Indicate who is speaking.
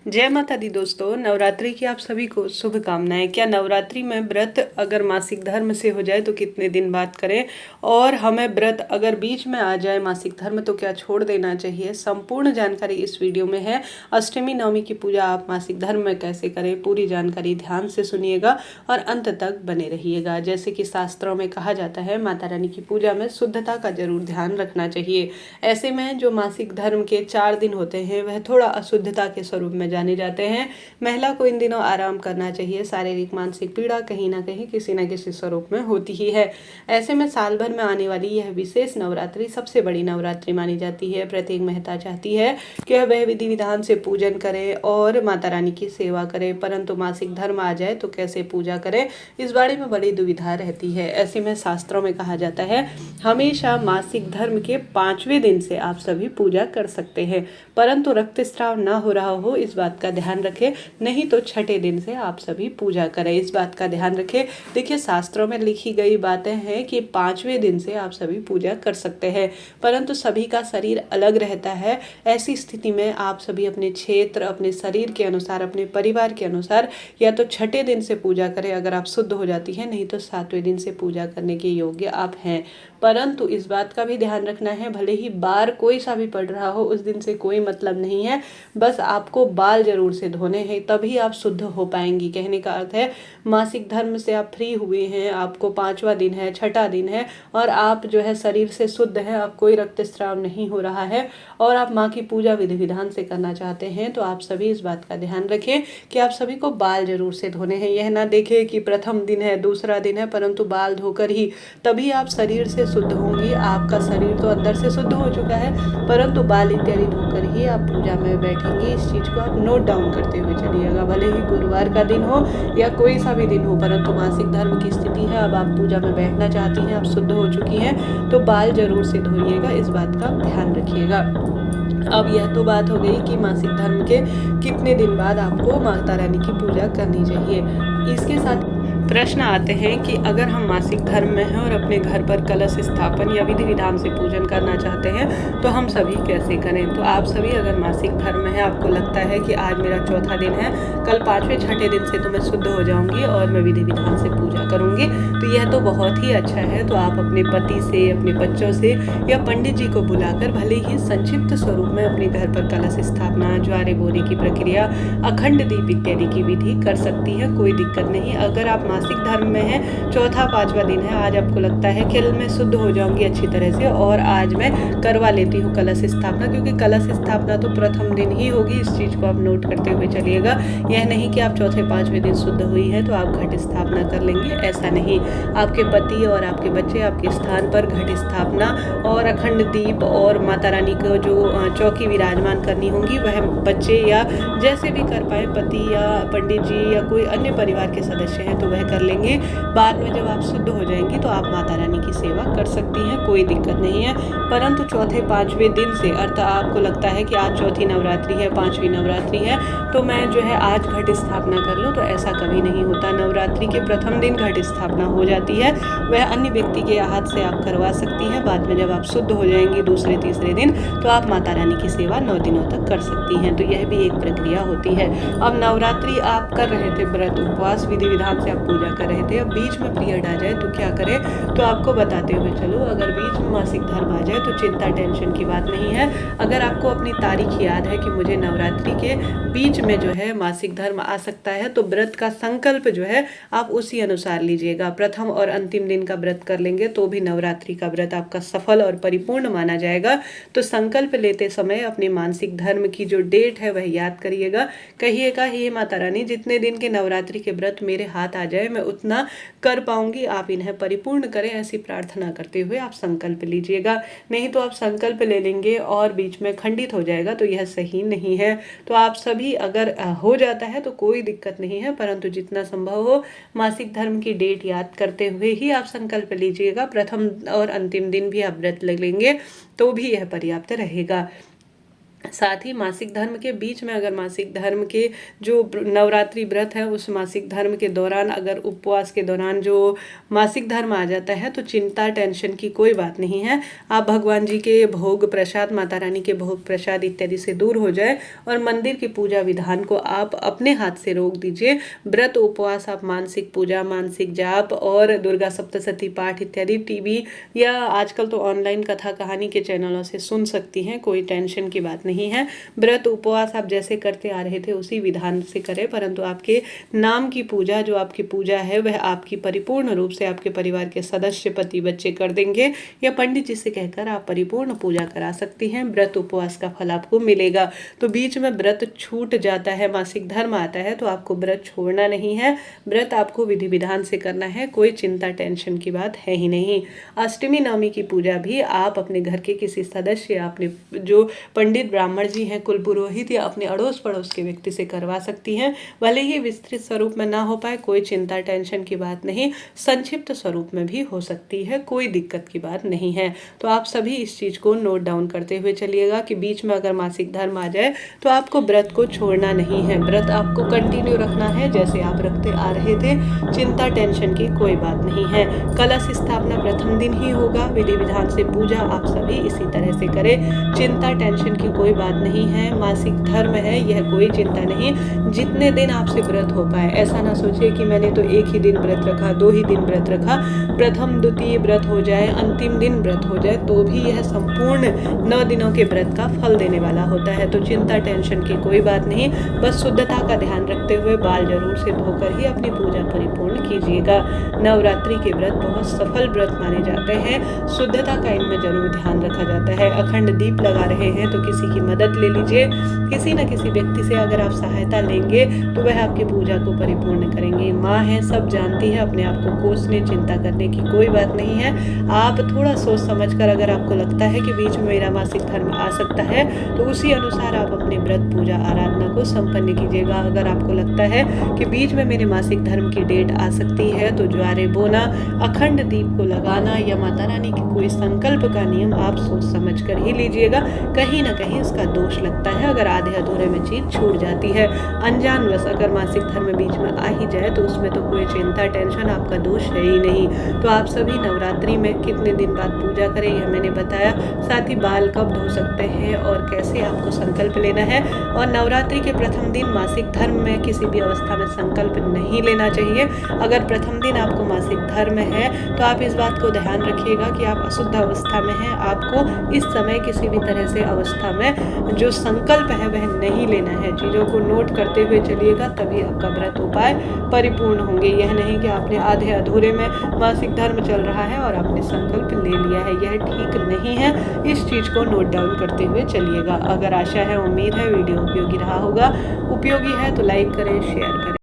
Speaker 1: जय माता दी दोस्तों, नवरात्रि की आप सभी को शुभकामनाएं। क्या नवरात्रि में व्रत अगर मासिक धर्म से हो जाए तो कितने दिन बाद करें, और हमें व्रत अगर बीच में आ जाए मासिक धर्म तो क्या छोड़ देना चाहिए? संपूर्ण जानकारी इस वीडियो में है। अष्टमी नवमी की पूजा आप मासिक धर्म में कैसे करें, पूरी जानकारी ध्यान से सुनिएगा और अंत तक बने रहिएगा। जैसे कि शास्त्रों में कहा जाता है, माता रानी की पूजा में शुद्धता का जरूर ध्यान रखना चाहिए। ऐसे में जो मासिक धर्म के 4 दिन होते हैं वह थोड़ा अशुद्धता के स्वरूप में जाने जाते हैं। महिला को इन दिनों आराम करना चाहिए। शारीरिक मानसिक पीड़ा कहीं ना कहीं किसी न किसी स्वरूप में होती ही है। ऐसे में साल भर में आने वाली यह विशेष नवरात्रि सबसे बड़ी नवरात्रि मानी जाती है। प्रत्येक महिला चाहती है कि वह विधि विधान से पूजन करे और माता रानी की सेवा करे, परंतु मासिक धर्म आ जाए तो कैसे पूजा करें, इस बारे में बड़ी दुविधा रहती है। ऐसे में शास्त्रों में कहा जाता है, हमेशा मासिक धर्म के 5वें दिन से आप सभी पूजा कर सकते हैं, परंतु रक्तस्राव ना हो रहा हो इस बात का ध्यान रखें। नहीं तो छठे दिन से आप सभी पूजा करें, इस बात का ध्यान रखें। देखिए, शास्त्रों में लिखी गई बातें हैं कि 5वें दिन से आप सभी पूजा कर सकते हैं, परंतु सभी का शरीर अलग रहता है। ऐसी स्थिति में आप सभी अपने क्षेत्र, अपने शरीर के अनुसार, अपने परिवार के अनुसार या तो छठे दिन से पूजा करें अगर आप शुद्ध हो जाती हैं, नहीं तो 7वें दिन से पूजा करने के योग्य आप हैं। परंतु इस बात का भी ध्यान रखना है, भले ही बार कोई सा भी पड़ रहा हो, उस दिन से कोई मतलब नहीं है। बस आपको बाल जरूर से धोने हैं, तभी आप शुद्ध हो पाएंगी। कहने का अर्थ है, मासिक धर्म से आप फ्री हुए हैं, आपको 5वां दिन है, छठा दिन है और आप जो है शरीर से शुद्ध है, आप कोई रक्तस्राव नहीं हो रहा है और आप माँ की पूजा विधि विधान से करना चाहते हैं, तो आप सभी इस बात का ध्यान रखें कि आप सभी को बाल जरूर से धोने हैं। यह ना देखें कि प्रथम दिन है, दूसरा दिन है, परंतु बाल धोकर ही तभी आप शरीर से शुद्ध होंगी। आपका शरीर तो अंदर से शुद्ध हो चुका है, परंतु बाल इत्यादि धोकर ही आप पूजा में बैठेंगे। इस चीज को आप नोट डाउन करते हुए चलिएगा। भले ही गुरुवार का दिन हो या कोई सा भी दिन हो, परंतु मासिक धर्म की स्थिति है, अब आप पूजा में बैठना चाहती हैं, आप शुद्ध हो चुकी हैं, तो बाल जरूर से धोइएगा, इस बात का ध्यान रखिएगा। अब यह तो बात हो गई कि मासिक धर्म के कितने दिन बाद आपको माता रानी की पूजा करनी चाहिए। इसके साथ प्रश्न आते हैं कि अगर हम मासिक धर्म में हैं और अपने घर पर कलश स्थापन या विधि विधान से पूजन करना चाहते हैं तो हम सभी कैसे करें। तो आप सभी अगर मासिक धर्म में हैं, आपको लगता है कि आज मेरा चौथा दिन है, कल 5वें छठे दिन से तो मैं शुद्ध हो जाऊंगी और मैं विधि विधान से पूजा करूंगी, तो यह तो बहुत ही अच्छा है। तो आप अपने पति से, अपने बच्चों से या पंडित जी को बुलाकर भले ही संक्षिप्त स्वरूप में अपने घर पर कलश स्थापना, ज्वारे बोने की प्रक्रिया, अखंड दीप इत्यादि की विधि कर सकती है, कोई दिक्कत नहीं। अगर आप मासिक धर्म में है, चौथा 5वां दिन है, आज आपको लगता है कि मैं शुद्ध हो जाऊंगी अच्छी तरह से और आज मैं करवा लेती हूँ कलश स्थापना, क्योंकि कलश स्थापना तो प्रथम दिन ही होगी, इस चीज को आप नोट करते हुए चलिएगा। यह नहीं कि आप चौथे 5वें दिन शुद्ध हुई है तो आप घट स्थापना कर लेंगे, ऐसा नहीं। आपके पति और आपके बच्चे आपके स्थान पर घट स्थापना और अखंड दीप और माता रानी को जो चौकी विराजमान करनी होंगी, वह बच्चे या जैसे भी कर पाए, पति या पंडित जी या कोई अन्य परिवार के सदस्य हैं तो वह कर लेंगे। बाद में जब आप शुद्ध हो जाएंगी तो आप माता रानी की सेवा कर सकती हैं, कोई दिक्कत नहीं है। परंतु चौथे 5वें दिन से, अर्थात आपको लगता है कि आज चौथी नवरात्रि है, 5वीं नवरात्रि है, तो मैं जो है आज घट स्थापना कर लूँ, तो ऐसा कभी नहीं होता। नवरात्रि के प्रथम दिन घट स्थापना हो जाती है, वह अन्य व्यक्ति के हाथ से आप करवा सकती हैं। बाद में जब आप शुद्ध हो जाएंगी दूसरे तीसरे दिन, तो आप माता रानी की सेवा 9 दिनों तक कर सकती हैं। तो यह भी एक प्रक्रिया होती है। अब नवरात्रि आप कर रहे थे, व्रत उपवास विधि विधान से आप पूजा कर रहे थे, अब बीच में पीरियड आ जाए तो क्या करें, तो आपको बताते हुए चलो। अगर बीच में मासिक धर्म आ जाए तो चिंता टेंशन की बात नहीं है। अगर आपको अपनी तारीख याद है कि मुझे नवरात्रि के बीच में जो है मासिक धर्म आ सकता है, तो व्रत का संकल्प जो है आप उसी अनुसार लीजिएगा। प्रथम और अंतिम दिन का व्रत कर लेंगे तो भी नवरात्रि का व्रत आपका सफल और परिपूर्ण माना जाएगा। तो संकल्प लेते समय अपने मासिक धर्म की जो डेट है वह याद करिएगा। कहिएगा, हे माता रानी, जितने दिन के नवरात्रि के व्रत मेरे हाथ आ जाए मैं उतना कर पाऊंगी, आप इन्हें परिपूर्ण करें, ऐसी प्रार्थना करते हुए आप संकल्प लीजिएगा। नहीं तो आप संकल्प ले लेंगे और बीच में खंडित हो जाएगा, तो यह सही नहीं है। तो आप सभी अगर हो जाता है तो कोई दिक्कत नहीं है, परंतु जितना संभव हो मासिक धर्म की डेट याद करते हुए ही आप संकल्प लीजिएगा। प्रथम और अंतिम दिन भी आप व्रत ले लेंगे तो भी यह पर्याप्त रहेगा। साथ ही मासिक धर्म के बीच में अगर मासिक धर्म के जो नवरात्रि व्रत है उस मासिक धर्म के दौरान अगर उपवास के दौरान जो मासिक धर्म आ जाता है तो चिंता टेंशन की कोई बात नहीं है। आप भगवान जी के भोग प्रसाद, माता रानी के भोग प्रसाद इत्यादि से दूर हो जाए और मंदिर की पूजा विधान को आप अपने हाथ से रोक दीजिए। व्रत उपवास आप मानसिक पूजा, मानसिक जाप और दुर्गा सप्तशती पाठ इत्यादि टीवी या आजकल तो ऑनलाइन कथा कहानी के चैनलों से सुन सकती हैं, कोई टेंशन की बात नहीं है। व्रत उपवास आप जैसे करते आ रहे थे उसी विधान से करें, परंतु आपके नाम की पूजा, जो आपकी पूजा है वह आपकी परिपूर्ण रूप से आपके परिवार के सदस्य, पति, बच्चे कर देंगे या पंडित जी से कहकर आप परिपूर्ण पूजा करा सकती हैं। व्रत उपवास का फल आपको मिलेगा। तो बीच में व्रत छूट जाता है, मासिक धर्म आता है तो आपको व्रत छोड़ना नहीं है। व्रत आपको विधि विधान से करना है, कोई चिंता टेंशन की बात है ही नहीं। अष्टमी नवमी की पूजा भी आप अपने घर के किसी सदस्य, अपने जो पंडित ब्राह्मण जी हैं, कुल पुरोहित या अपने अड़ोस पड़ोस के व्यक्ति से करवा सकती हैं। भले ही विस्तृत स्वरूप में ना हो पाए, कोई चिंता टेंशन की बात नहीं, संक्षिप्त स्वरूप में भी हो सकती है, कोई दिक्कत की बात नहीं है। तो आप सभी इस चीज़ को नोट डाउन करते हुए चलिएगा कि बीच में अगर मासिक धर्म आ जाए तो आपको व्रत को छोड़ना नहीं है। व्रत आपको कंटिन्यू रखना है जैसे आप रखते आ रहे थे, चिंता टेंशन की कोई बात नहीं है। कलश स्थापना प्रथम दिन ही होगा, विधि विधान से पूजा आप सभी इसी तरह से करें, चिंता टेंशन की कोई बात नहीं है। मासिक धर्म है, यह कोई चिंता नहीं, जितने दिन आपसे व्रत हो पाए। ऐसा ना सोचिए कि मैंने तो एक ही दिन व्रत रखा, 2 ही दिन व्रत रखा, प्रथम द्वितीय व्रत हो जाए, अंतिम दिन व्रत हो जाए तो भी यह संपूर्ण 9 दिनों के व्रत का फल देने वाला होता है। तो चिंता टेंशन की कोई बात नहीं, बस शुद्धता का ध्यान रखते हुए बाल जरूर से धोकर ही अपनी पूजा परिपूर्ण कीजिएगा। नवरात्रि के व्रत बहुत सफल व्रत माने जाते हैं, शुद्धता का इनमें जरूर ध्यान रखा जाता है। अखंड दीप लगा रहे हैं तो किसी की मदद ले लीजिए, किसी न किसी व्यक्ति से अगर आप सहायता लेंगे तो वह आपकी पूजा को परिपूर्ण करेंगे। माँ है, सब जानती है, अपने आप को कोसने चिंता करने की कोई बात नहीं है। आप थोड़ा सोच समझकर, अगर आपको लगता है कि बीच में मेरा मासिक धर्म आ सकता है तो उसी अनुसार आप अपने व्रत पूजा आराधना को संपन्न कीजिएगा। अगर आपको लगता है कि बीच में मेरे मासिक धर्म की डेट आ सकती है तो ज्वारे बोना, अखंड दीप को लगाना या माता रानी की कोई संकल्प का नियम आप सोच समझ कर ही लीजिएगा। कहीं ना कहीं इसका दोष लगता है, अगर आधे अधूरे में चीज छूट जाती है। अनजानवश अगर मासिक धर्म बीच में आ ही जाए तो उसमें तो कोई चिंता टेंशन आपका दोष है ही नहीं। तो आप सभी नवरात्रि में कितने दिन बाद पूजा करें यह मैंने बताया, साथ ही बाल कब धो सकते हैं और कैसे आपको संकल्प लेना है। और नवरात्रि के प्रथम दिन मासिक धर्म में किसी भी अवस्था में संकल्प नहीं लेना चाहिए। अगर प्रथम दिन आपको मासिक धर्म है तो आप इस बात को ध्यान रखिएगा कि आप अशुद्ध अवस्था में हैं, आपको इस समय किसी भी तरह से अवस्था में जो संकल्प है वह नहीं लेना है। चीज़ों को नोट करते हुए चलिएगा, तभी आपका व्रत उपाय परिपूर्ण होंगे। यह नहीं कि आपने आधे अधूरे में मासिक धर्म चल रहा है और आपने संकल्प ले लिया है, यह ठीक नहीं है। इस चीज़ को नोट डाउन करते हुए चलिएगा। अगर आशा है, उम्मीद है वीडियो उपयोगी रहा होगा। उपयोगी है तो लाइक करें, शेयर करें।